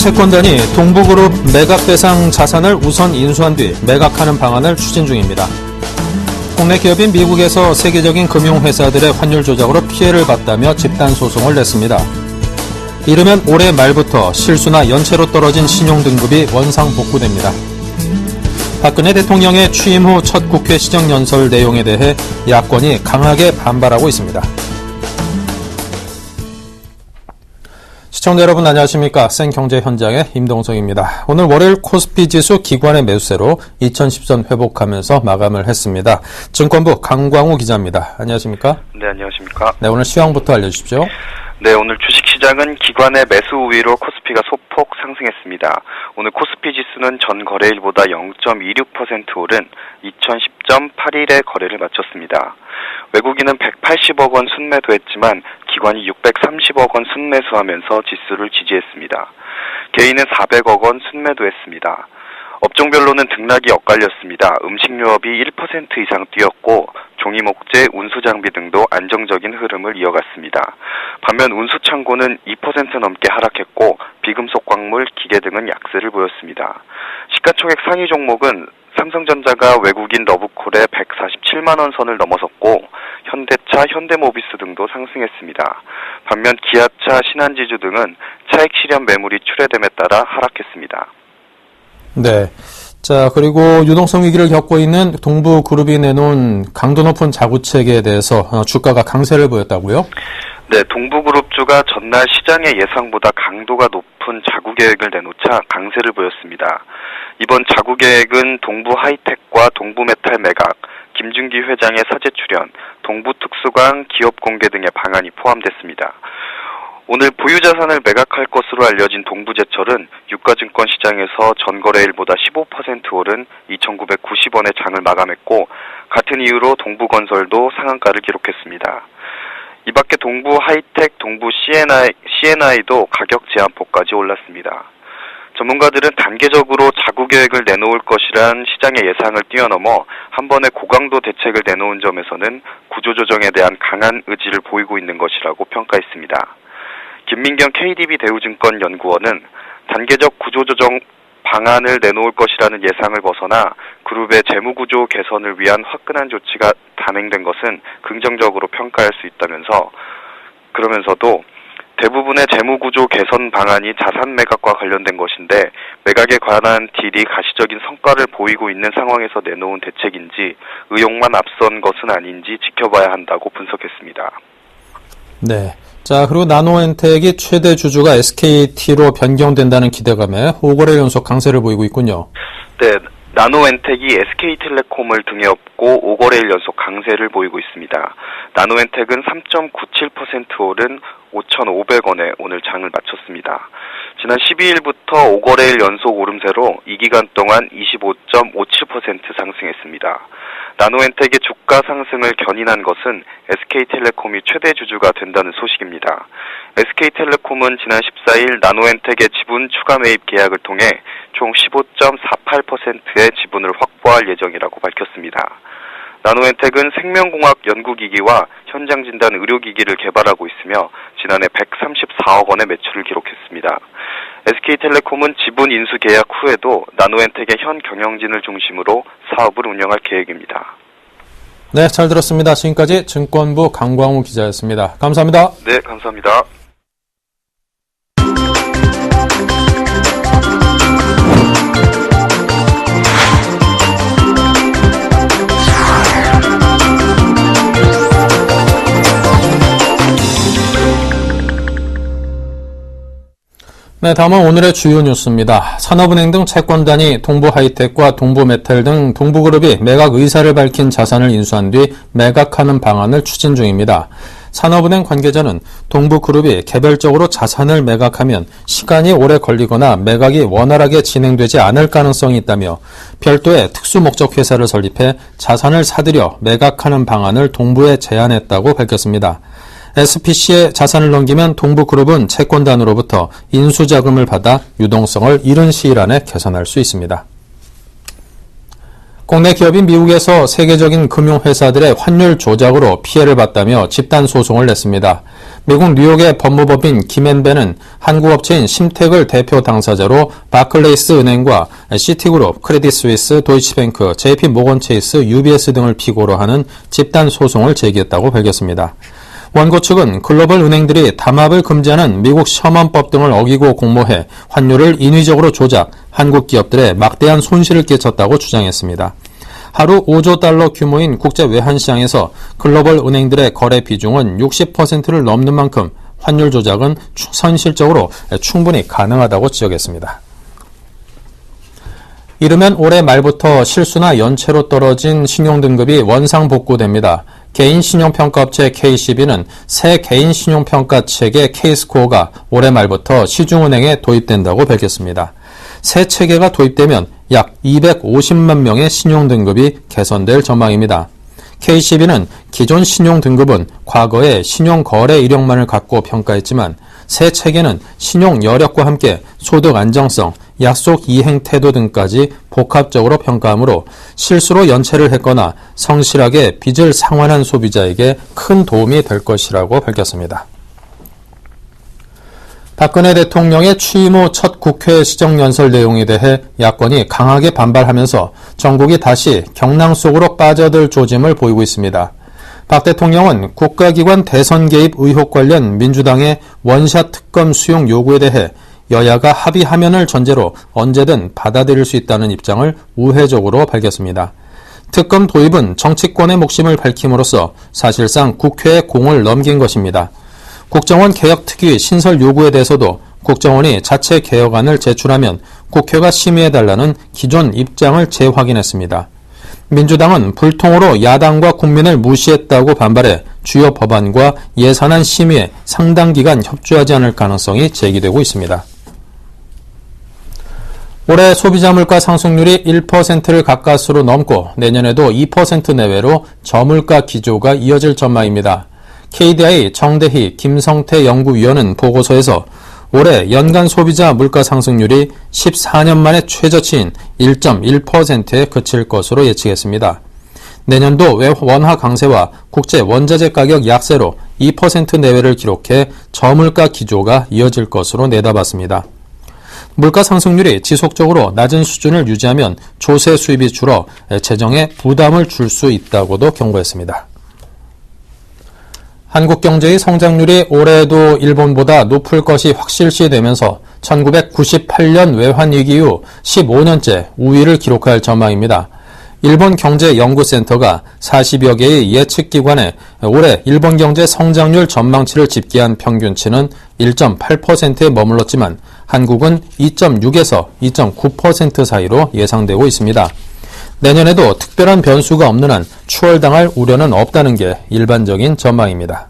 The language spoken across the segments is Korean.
채권단이 동부그룹 매각 대상 자산을 우선 인수한 뒤 매각하는 방안을 추진 중입니다. 국내 기업인 미국에서 세계적인 금융회사들의 환율 조작으로 피해를 봤다며 집단소송을 냈습니다. 이르면 올해 말부터 실수나 연체로 떨어진 신용등급이 원상복구됩니다. 박근혜 대통령의 취임 후 첫 국회 시정연설 내용에 대해 야권이 강하게 반발하고 있습니다. 시청자 여러분 안녕하십니까. 생경제 현장의 임동석입니다. 오늘 월요일 코스피 지수 기관의 매수세로 2010선 회복하면서 마감을 했습니다. 증권부 강광우 기자입니다. 안녕하십니까. 네, 안녕하십니까. 네, 오늘 시황부터 알려주십시오. 네, 오늘 주식시장은 기관의 매수 우위로 코스피가 소폭 상승했습니다. 오늘 코스피 지수는 전 거래일보다 0.26% 오른 2010.81의 거래를 마쳤습니다. 외국인은 180억 원 순매도했지만 기관이 630억 원 순매수하면서 지수를 지지했습니다. 개인은 400억 원 순매도했습니다. 업종별로는 등락이 엇갈렸습니다. 음식료업이 1% 이상 뛰었고 종이목재, 운수장비 등도 안정적인 흐름을 이어갔습니다. 반면 운수창고는 2% 넘게 하락했고 비금속 광물, 기계 등은 약세를 보였습니다. 시가총액 상위 종목은 삼성전자가 외국인 러브콜의 147만 원 선을 넘어섰고 현대차, 현대모비스 등도 상승했습니다. 반면 기아차, 신한지주 등은 차익 실현 매물이 출회됨에 따라 하락했습니다. 네. 자, 그리고 유동성 위기를 겪고 있는 동부그룹이 내놓은 강도 높은 자구책에 대해서 주가가 강세를 보였다고요? 네, 동부그룹주가 전날 시장의 예상보다 강도가 높은 자구계획을 내놓자 강세를 보였습니다. 이번 자구계획은 동부하이텍과 동부메탈 매각, 김준기 회장의 사제 출연, 동부특수광 기업 공개 등의 방안이 포함됐습니다. 오늘 보유자산을 매각할 것으로 알려진 동부제철은 유가증권 시장에서 전거래일보다 15% 오른 2,990원의 장을 마감했고 같은 이유로 동부건설도 상한가를 기록했습니다. 이 밖에 동부하이텍, 동부 CNI도 가격 제한폭까지 올랐습니다. 전문가들은 단계적으로 자구계획을 내놓을 것이란 시장의 예상을 뛰어넘어 한 번에 고강도 대책을 내놓은 점에서는 구조조정에 대한 강한 의지를 보이고 있는 것이라고 평가했습니다. 김민경 KDB 대우증권 연구원은 단계적 구조조정 방안을 내놓을 것이라는 예상을 벗어나 그룹의 재무구조 개선을 위한 화끈한 조치가 단행된 것은 긍정적으로 평가할 수 있다면서 그러면서도 대부분의 재무구조 개선 방안이 자산 매각과 관련된 것인데 매각에 관한 딜이 가시적인 성과를 보이고 있는 상황에서 내놓은 대책인지 의욕만 앞선 것은 아닌지 지켜봐야 한다고 분석했습니다. 네. 자, 그리고 나노엔텍이 최대 주주가 SKT로 변경된다는 기대감에 5거래 연속 강세를 보이고 있군요. 네, 나노엔텍이 SK텔레콤을 등에 업고 5거래일 연속 강세를 보이고 있습니다. 나노엔텍은 3.97% 오른 5,500원에 오늘 장을 마쳤습니다. 지난 12일부터 5거래일 연속 오름세로 이 기간 동안 25.57% 상승했습니다. 나노엔텍의 주가 상승을 견인한 것은 SK텔레콤이 최대 주주가 된다는 소식입니다. SK텔레콤은 지난 14일 나노엔텍의 지분 추가 매입 계약을 통해 총 15.48%의 지분을 확보할 예정이라고 밝혔습니다. 나노엔텍은 생명공학 연구기기와 현장진단 의료기기를 개발하고 있으며 지난해 134억 원의 매출을 기록했습니다. SK텔레콤은 지분 인수 계약 후에도 나노엔텍의 현 경영진을 중심으로 사업을 운영할 계획입니다. 네, 잘 들었습니다. 지금까지 증권부 강광우 기자였습니다. 감사합니다. 네, 감사합니다. 네, 다음은 오늘의 주요 뉴스입니다. 산업은행 등 채권단이 동부하이텍과 동부메탈 등 동부그룹이 매각 의사를 밝힌 자산을 인수한 뒤 매각하는 방안을 추진 중입니다. 산업은행 관계자는 동부그룹이 개별적으로 자산을 매각하면 시간이 오래 걸리거나 매각이 원활하게 진행되지 않을 가능성이 있다며 별도의 특수목적 회사를 설립해 자산을 사들여 매각하는 방안을 동부에 제안했다고 밝혔습니다. SPC에 자산을 넘기면 동부그룹은 채권단으로부터 인수자금을 받아 유동성을 이른 시일 안에 개선할 수 있습니다. 국내 기업이 미국에서 세계적인 금융회사들의 환율 조작으로 피해를 봤다며 집단 소송을 냈습니다. 미국 뉴욕의 법무법인 김앤벤은 한국 업체인 심택을 대표 당사자로 바클레이스 은행과 시티그룹, 크레딧스위스, 도이치뱅크, JP모건체이스, UBS 등을 피고로 하는 집단 소송을 제기했다고 밝혔습니다. 원고 측은 글로벌 은행들이 담합을 금지하는 미국 셔먼법 등을 어기고 공모해 환율을 인위적으로 조작, 한국 기업들에 막대한 손실을 끼쳤다고 주장했습니다. 하루 5조 달러 규모인 국제 외환시장에서 글로벌 은행들의 거래 비중은 60%를 넘는 만큼 환율 조작은 선실적으로 충분히 가능하다고 지적했습니다. 이르면 올해 말부터 실수나 연체로 떨어진 신용등급이 원상복구됩니다. 개인 신용평가업체 KCB는 새 개인 신용평가 체계 K스코어가 올해 말부터 시중은행에 도입된다고 밝혔습니다. 새 체계가 도입되면 약 250만 명의 신용등급이 개선될 전망입니다. KCB는 기존 신용등급은 과거에 신용거래 이력만을 갖고 평가했지만 새 체계는 신용 여력과 함께 소득 안정성, 약속 이행 태도 등까지 복합적으로 평가하므로 실수로 연체를 했거나 성실하게 빚을 상환한 소비자에게 큰 도움이 될 것이라고 밝혔습니다. 박근혜 대통령의 취임 후 첫 국회 시정연설 내용에 대해 야권이 강하게 반발하면서 전국이 다시 경랑 속으로 빠져들 조짐을 보이고 있습니다. 박 대통령은 국가기관 대선 개입 의혹 관련 민주당의 원샷 특검 수용 요구에 대해 여야가 합의하면을 전제로 언제든 받아들일 수 있다는 입장을 우회적으로 밝혔습니다. 특검 도입은 정치권의 목심을 밝힘으로써 사실상 국회에 공을 넘긴 것입니다. 국정원 개혁특위 신설 요구에 대해서도 국정원이 자체 개혁안을 제출하면 국회가 심의해달라는 기존 입장을 재확인했습니다. 민주당은 불통으로 야당과 국민을 무시했다고 반발해 주요 법안과 예산안 심의에 상당 기간 협조하지 않을 가능성이 제기되고 있습니다. 올해 소비자 물가 상승률이 1%를 가까스로 넘고 내년에도 2% 내외로 저물가 기조가 이어질 전망입니다. KDI 정대희 김성태 연구위원은 보고서에서 올해 연간 소비자 물가 상승률이 14년 만에 최저치인 1.1%에 그칠 것으로 예측했습니다. 내년도 원화 강세와 국제 원자재 가격 약세로 2% 내외를 기록해 저물가 기조가 이어질 것으로 내다봤습니다. 물가 상승률이 지속적으로 낮은 수준을 유지하면 조세 수입이 줄어 재정에 부담을 줄 수 있다고도 경고했습니다. 한국 경제의 성장률이 올해도 일본보다 높을 것이 확실시되면서 1998년 외환위기 이후 15년째 우위를 기록할 전망입니다. 일본 경제연구센터가 40여 개의 예측기관에 올해 일본 경제 성장률 전망치를 집계한 평균치는 1.8%에 머물렀지만 한국은 2.6에서 2.9% 사이로 예상되고 있습니다. 내년에도 특별한 변수가 없는 한 추월당할 우려는 없다는 게 일반적인 전망입니다.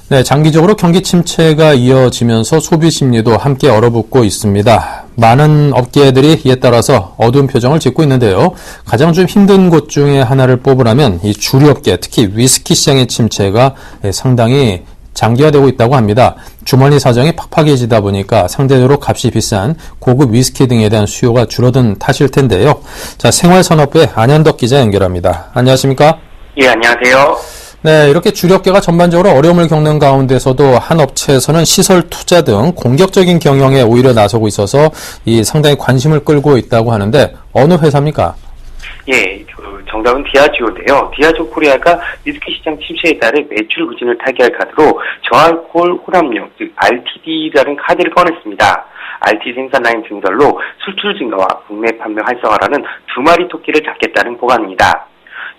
네, 장기적으로 경기 침체가 이어지면서 소비 심리도 함께 얼어붙고 있습니다. 많은 업계들이 이에 따라서 어두운 표정을 짓고 있는데요. 가장 좀 힘든 곳 중에 하나를 뽑으라면 이 주류업계, 특히 위스키 시장의 침체가 상당히 장기화되고 있다고 합니다. 주머니 사정이 팍팍해지다 보니까 상대적으로 값이 비싼 고급 위스키 등에 대한 수요가 줄어든 탓일 텐데요. 자, 생활산업부의 안현덕 기자 연결합니다. 안녕하십니까? 예, 안녕하세요. 네, 이렇게 주류업계가 전반적으로 어려움을 겪는 가운데서도 한 업체에서는 시설 투자 등 공격적인 경영에 오히려 나서고 있어서 이 상당히 관심을 끌고 있다고 하는데 어느 회사입니까? 예, 정답은 디아지오인데요. 디아지오 코리아가 위스키 시장 침체에 따른 매출 부진을 타개할 카드로 저알코올 혼합료, 즉 RTD라는 카드를 꺼냈습니다. RTD 생산 라인 증설로 수출 증가와 국내 판매 활성화라는 두 마리 토끼를 잡겠다는 법안입니다.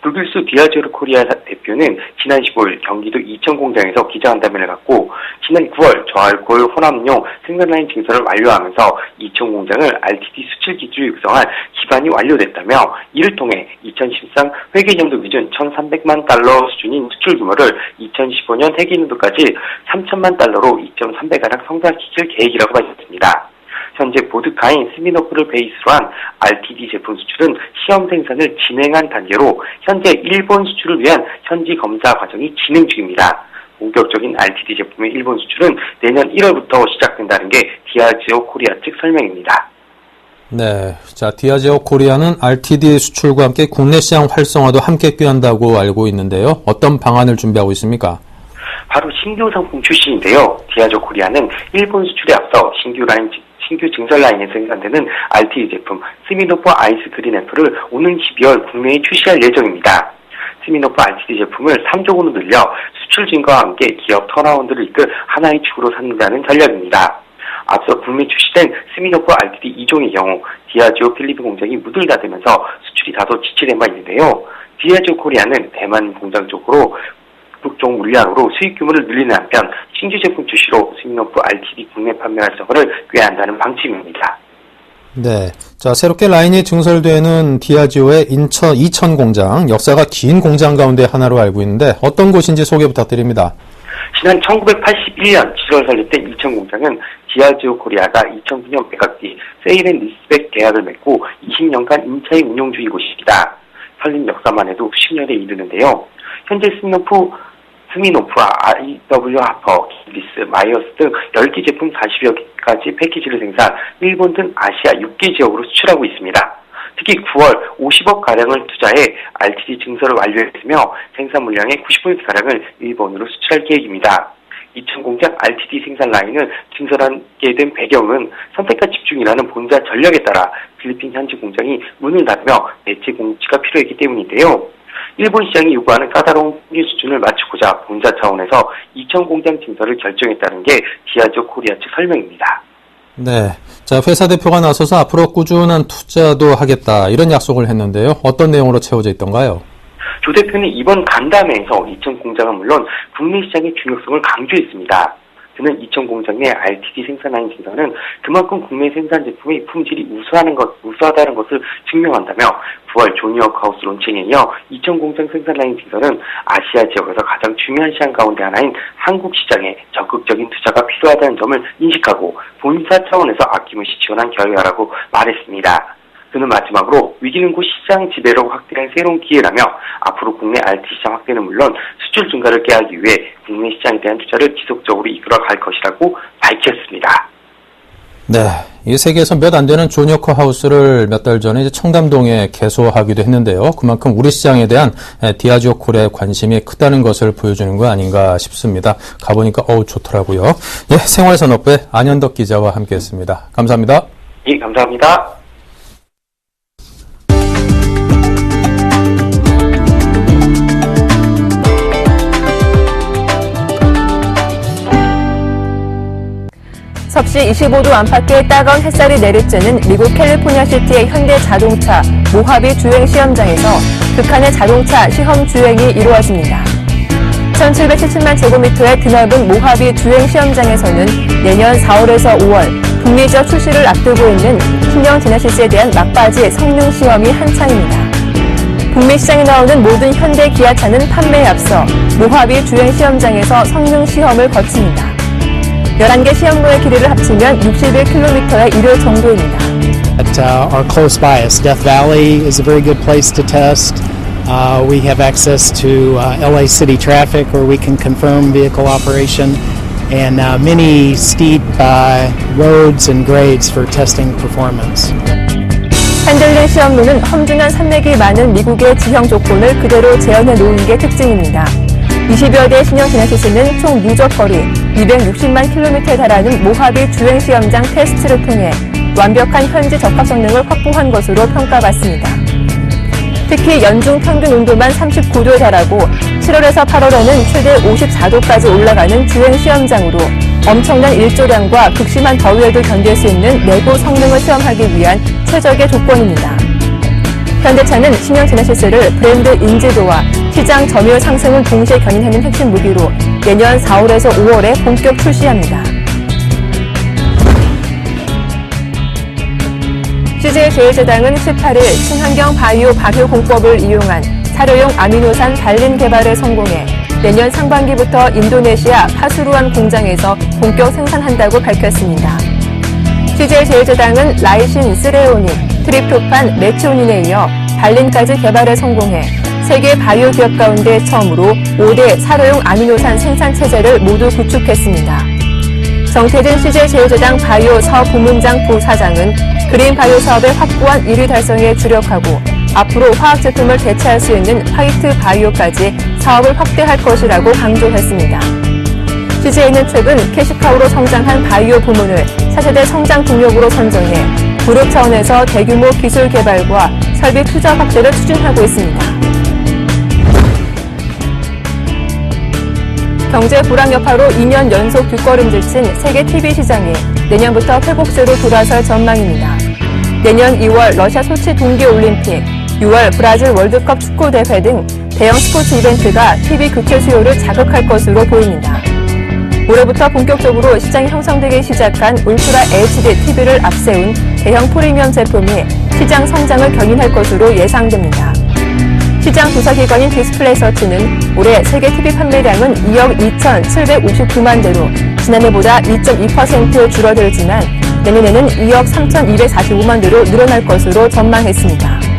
노빌스 디아지오 코리아 대표는 지난 15일 경기도 이천 공장에서 기자간담회를 갖고 지난 9월 저알코올 혼합용 생산라인 증설을 완료하면서 이천 공장을 RTD 수출 기술을 육성한 기반이 완료됐다며 이를 통해 2013 회계연도 기준 1,300만 달러 수준인 수출 규모를 2015년 회계연도까지 3천만 달러로 2.3배가량 성장시킬 계획이라고 밝혔습니다. 현재 보드카인 스미노프를 베이스로 한 RTD 제품 수출은 시험 생산을 진행한 단계로 현재 일본 수출을 위한 현지 검사 과정이 진행 중입니다. 본격적인 RTD 제품의 일본 수출은 내년 1월부터 시작된다는 게 디아지오 코리아 측 설명입니다. 네. 자, 디아지오 코리아는 RTD 수출과 함께 국내 시장 활성화도 함께 꾀한다고 알고 있는데요. 어떤 방안을 준비하고 있습니까? 바로 신규 상품 출시인데요. 디아지오 코리아는 일본 수출에 앞서 신규 증설 라인에 생산되는 RTD 제품 스미노프 아이스 그린 애플을 오는 12월 국내에 출시할 예정입니다. 스미노프 RTD 제품을 3조 원으로 늘려 수출 증가와 함께 기업 턴어라운드를 이끌 하나의 축으로 삼는다는 전략입니다. 앞서 국내 출시된 스미노프 RTD 2종의 경우 디아지오 필리핀 공장이 문을 닫으면서 수출이 다소 지체된 바 있는데요. 디아지오 코리아는 대만 공장 쪽으로 국종 물량으로 수익 규모를 늘리는 한편 신규 제품 출시로 스미노프 RTD 국내 판매 활성화를 꾀한다는 방침입니다. 네. 자, 새롭게 라인이 증설되는 디아지오의 이천 공장, 역사가 긴 공장 가운데 하나로 알고 있는데 어떤 곳인지 소개 부탁드립니다. 지난 1981년 7월 설립된 이천 공장은 디아지오 코리아가 2009년 백악 뒤 세일앤리스백 계약을 맺고 20년간 임차인 운영 중인 곳입니다. 설립 역사만 해도 수십 년에 이르는데요. 현재 스미노프와 IW 하퍼, 길리스, 마이어스 등 10개 제품 40여 가지 패키지를 생산, 일본 등 아시아 6개 지역으로 수출하고 있습니다. 특히 9월 50억 가량을 투자해 RTD 증설을 완료했으며 생산 물량의 90%가량을 일본으로 수출할 계획입니다. 이천 공장 RTD 생산 라인을 증설하게 된 배경은 선택과 집중이라는 본사 전략에 따라 필리핀 현지 공장이 문을 닫으며 대체 공지가 필요했기 때문인데요. 일본 시장이 요구하는 까다로운 품질 수준을 맞추고자 본사 차원에서 이천 공장 증설을 결정했다는 게 디아지오 코리아 측 설명입니다. 네. 자, 회사 대표가 나서서 앞으로 꾸준한 투자도 하겠다, 이런 약속을 했는데요. 어떤 내용으로 채워져 있던가요? 조 대표는 이번 간담회에서 이천 공장은 물론 국내 시장의 중요성을 강조했습니다. 그는 이천 공장 내 RTD 생산 라인 증설은 그만큼 국내 생산 제품의 품질이 우수하다는 것을 증명한다며 9월 조니워크하우스 론칭에 이어 이천 공장 생산 라인 증설은 아시아 지역에서 가장 중요한 시장 가운데 하나인 한국 시장에 적극적인 투자가 필요하다는 점을 인식하고 본사 차원에서 아낌없이 지원한 결과라고 말했습니다. 그는 마지막으로 위기는 곧 시장 지배로 확대할 새로운 기회라며 앞으로 국내 RTD 시장 확대는 물론 수출 증가를 꾀하기 위해 국내 시장에 대한 투자를 지속적으로 이끌어갈 것이라고 밝혔습니다. 네. 이 세계에서 몇 안 되는 조니워크 하우스를 몇 달 전에 이제 청담동에 개소하기도 했는데요. 그만큼 우리 시장에 대한 디아지오 코리아의 관심이 크다는 것을 보여주는 거 아닌가 싶습니다. 가보니까 좋더라고요. 예, 생활산업부의 안현덕 기자와 함께했습니다. 감사합니다. 예, 감사합니다. 섭씨 25도 안팎의 따가운 햇살이 내리쬐는 미국 캘리포니아 시티의 현대 자동차 모하비 주행 시험장에서 극한의 자동차 시험 주행이 이루어집니다. 1770만 제곱미터의 드넓은 모하비 주행 시험장에서는 내년 4월에서 5월 북미적 출시를 앞두고 있는 신형 제네시스에 대한 막바지 성능 시험이 한창입니다. 북미 시장에 나오는 모든 현대 기아차는 판매에 앞서 모하비 주행 시험장에서 성능 시험을 거칩니다. 11개 시험로의 길이를 합치면 61km의 이료 정도입니다. Are close by us. Death Valley is a very good place to test. We have access to LA City traffic where we can confirm vehicle operation and many steep roads and grades for testing performance. 핸들링 시험로는 험준한 산맥이 많은 미국의 지형 조건을 그대로 재현해 놓은 게 특징입니다. 20여 대의 신형 제네시스는 총 누적 거리 260만 킬로미터에 달하는 모하비 주행 시험장 테스트를 통해 완벽한 현지 적합 성능을 확보한 것으로 평가받습니다. 특히 연중 평균 온도만 39도에 달하고 7월에서 8월에는 최대 54도까지 올라가는 주행 시험장으로 엄청난 일조량과 극심한 더위에도 견딜 수 있는 내부 성능을 시험하기 위한 최적의 조건입니다. 현대차는 신형 제네시스를 브랜드 인지도와 시장 점유율 상승을 동시에 견인하는 핵심 무기로 내년 4월에서 5월에 본격 출시합니다. CJ제일제당은 18일 친환경 바이오 발효 공법을 이용한 사료용 아미노산 발린 개발에 성공해 내년 상반기부터 인도네시아 파수루안 공장에서 본격 생산한다고 밝혔습니다. CJ제일제당은 라이신, 스레오닌, 트립토판, 메치오닌에 이어 발린까지 개발에 성공해 세계 바이오 기업 가운데 처음으로 5대 사료용 아미노산 생산 체제를 모두 구축했습니다. 정태진 CJ제일제당 바이오 사업 부문장 부사장은 그린 바이오 사업의 확고한 1위 달성에 주력하고 앞으로 화학 제품을 대체할 수 있는 화이트 바이오까지 사업을 확대할 것이라고 강조했습니다. CJ는 최근 캐시카우로 성장한 바이오 부문을 차세대 성장 동력으로 선정해 그룹 차원에서 대규모 기술 개발과 설비 투자 확대를 추진하고 있습니다. 경제 불황 여파로 2년 연속 뒷걸음질친 세계 TV 시장이 내년부터 회복세로 돌아설 전망입니다. 내년 2월 러시아 소치 동계올림픽, 6월 브라질 월드컵 축구대회 등 대형 스포츠 이벤트가 TV 교체 수요를 자극할 것으로 보입니다. 올해부터 본격적으로 시장이 형성되기 시작한 울트라 HD TV를 앞세운 대형 프리미엄 제품이 시장 성장을 견인할 것으로 예상됩니다. 시장 조사기관인 디스플레이서치는 올해 세계 TV 판매량은 2억 2,759만 대로 지난해보다 2.2% 줄어들지만 내년에는 2억 3,245만 대로 늘어날 것으로 전망했습니다.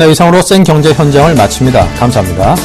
네, 이상으로 센 경제 현장을 마칩니다. 감사합니다.